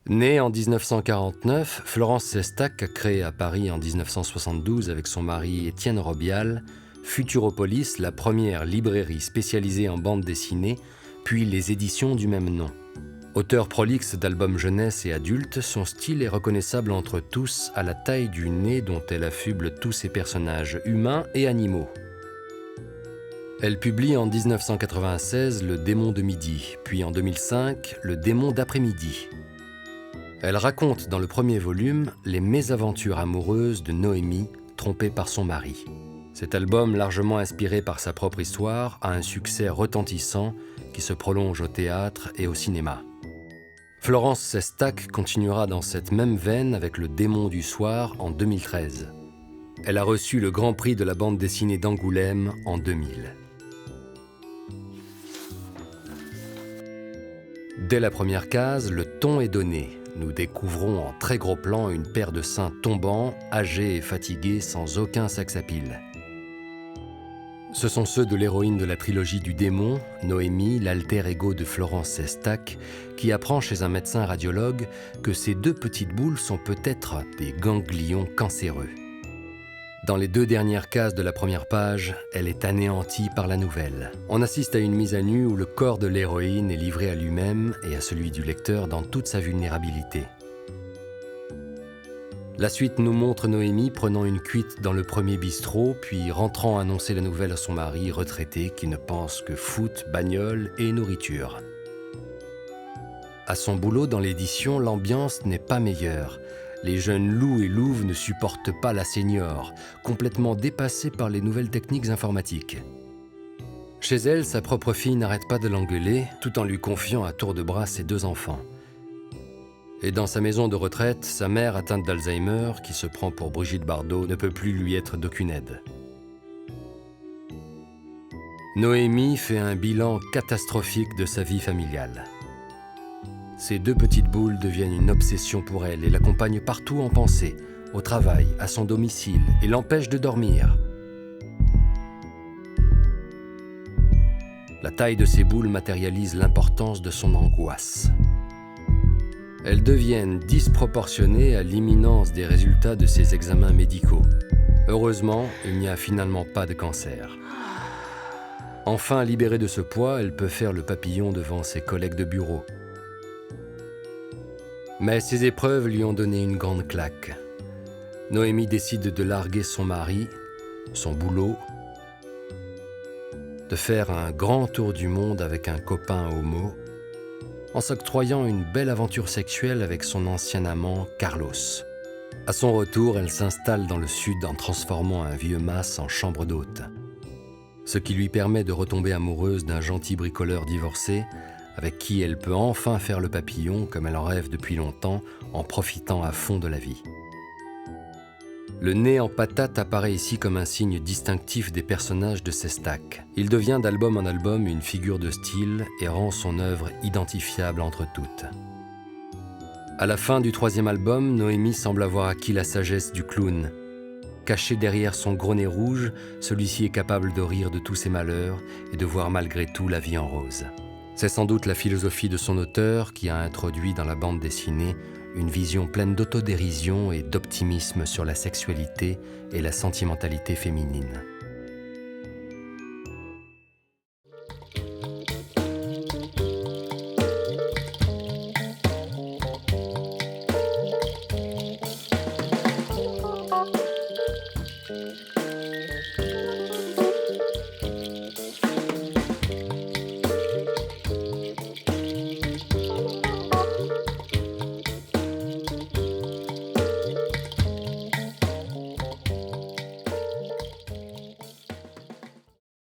Née en 1949, Florence Sestak a créé à Paris en 1972 avec son mari Étienne Robial Futuropolis, la première librairie spécialisée en bande dessinée, puis les éditions du même nom. Auteur prolixe d'albums jeunesse et adultes, son style est reconnaissable entre tous à la taille du nez dont elle affuble tous ses personnages humains et animaux. Elle publie en 1996 Le Démon de midi, puis en 2005 Le Démon d'après-midi. Elle raconte dans le premier volume les mésaventures amoureuses de Noémie, trompée par son mari. Cet album, largement inspiré par sa propre histoire, a un succès retentissant qui se prolonge au théâtre et au cinéma. Florence Sestak continuera dans cette même veine avec Le Démon du soir en 2013. Elle a reçu le Grand Prix de la bande dessinée d'Angoulême en 2000. Dès la première case, le ton est donné. Nous découvrons en très gros plan une paire de seins tombants, âgés et fatigués sans aucun sex-appeal. Ce sont ceux de l'héroïne de la trilogie du démon, Noémie, l'alter ego de Florence Sestak, qui apprend chez un médecin radiologue que ces deux petites boules sont peut-être des ganglions cancéreux. Dans les 2 dernières cases de la première page, elle est anéantie par la nouvelle. On assiste à une mise à nu où le corps de l'héroïne est livré à lui-même et à celui du lecteur dans toute sa vulnérabilité. La suite nous montre Noémie prenant une cuite dans le premier bistrot, puis rentrant annoncer la nouvelle à son mari retraité qui ne pense que foot, bagnole et nourriture. À son boulot dans l'édition, l'ambiance n'est pas meilleure. Les jeunes loups et louves ne supportent pas la senior, complètement dépassée par les nouvelles techniques informatiques. Chez elle, sa propre fille n'arrête pas de l'engueuler, tout en lui confiant à tour de bras ses 2 enfants. Et dans sa maison de retraite, sa mère atteinte d'Alzheimer, qui se prend pour Brigitte Bardot, ne peut plus lui être d'aucune aide. Noémie fait un bilan catastrophique de sa vie familiale. Ces 2 petites boules deviennent une obsession pour elle et l'accompagnent partout en pensée, au travail, à son domicile, et l'empêchent de dormir. La taille de ces boules matérialise l'importance de son angoisse. Elles deviennent disproportionnées à l'imminence des résultats de ses examens médicaux. Heureusement, il n'y a finalement pas de cancer. Enfin libérée de ce poids, elle peut faire le papillon devant ses collègues de bureau. Mais ces épreuves lui ont donné une grande claque. Noémie décide de larguer son mari, son boulot, de faire un grand tour du monde avec un copain homo, en s'octroyant une belle aventure sexuelle avec son ancien amant Carlos. À son retour, elle s'installe dans le sud en transformant un vieux mas en chambre d'hôte. Ce qui lui permet de retomber amoureuse d'un gentil bricoleur divorcé, avec qui elle peut enfin faire le papillon comme elle en rêve depuis longtemps, en profitant à fond de la vie. Le nez en patate apparaît ici comme un signe distinctif des personnages de Sestak. Il devient d'album en album une figure de style et rend son œuvre identifiable entre toutes. À la fin du 3e album, Noémie semble avoir acquis la sagesse du clown. Caché derrière son gros nez rouge, celui-ci est capable de rire de tous ses malheurs et de voir malgré tout la vie en rose. C'est sans doute la philosophie de son auteur qui a introduit dans la bande dessinée une vision pleine d'autodérision et d'optimisme sur la sexualité et la sentimentalité féminine.